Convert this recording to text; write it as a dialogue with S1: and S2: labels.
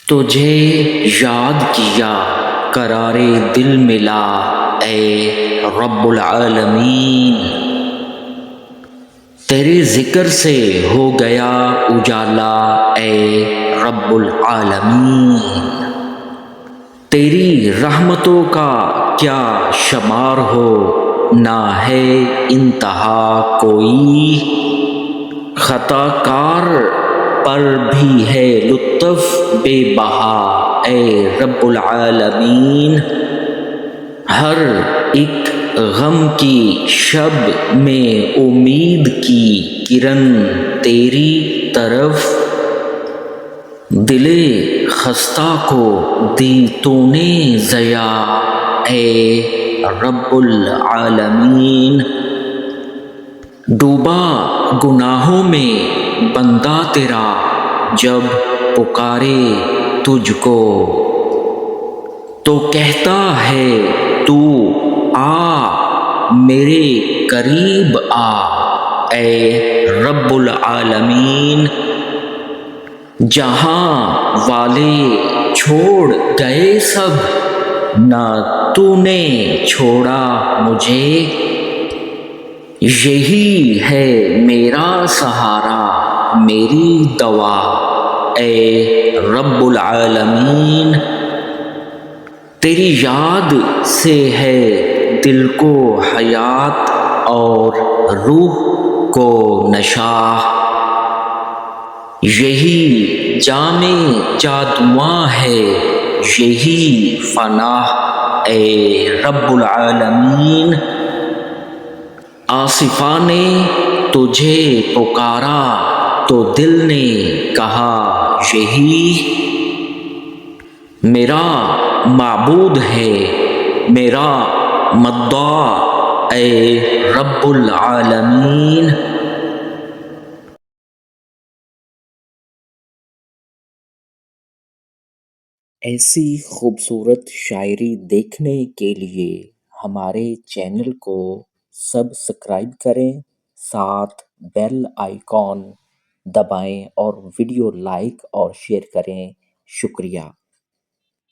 S1: تجھے یاد کیا قرار دل ملا اے رب العالمین، تیرے ذکر سے ہو گیا اجالا اے رب العالمین، تیری رحمتوں کا کیا شمار ہو، نہ ہے انتہا کوئی، خطا کار پر بھی ہے لطف بے بہا اے رب العالمین، ہر ایک غم کی شب میں امید کی کرن تیری طرف، دل خستہ کو دی تو نے ضیا اے رب العالمین، ڈوبا گناہوں میں بندہ تیرا جب پکارے تجھ کو، تو کہتا ہے تو آ میرے قریب آ اے رب العالمین، جہاں والے چھوڑ گئے سب نہ تو نے چھوڑا مجھے، یہی ہے میرا سہارا میری دوا اے رب العالمین، تیری یاد سے ہے دل کو حیات اور روح کو نشاہ، یہی جام جادواں ہے یہی فناہ اے رب العالمین، آصفہ نے تجھے پکارا تو دل نے کہا یہی، میرا معبود ہے میرا مدعا اے رب العالمین۔ ایسی خوبصورت شاعری دیکھنے کے لیے ہمارے چینل کو سبسکرائب کریں، ساتھ بیل آئیکن دبائیں اور ویڈیو لائک اور شیئر کریں۔ شکریہ۔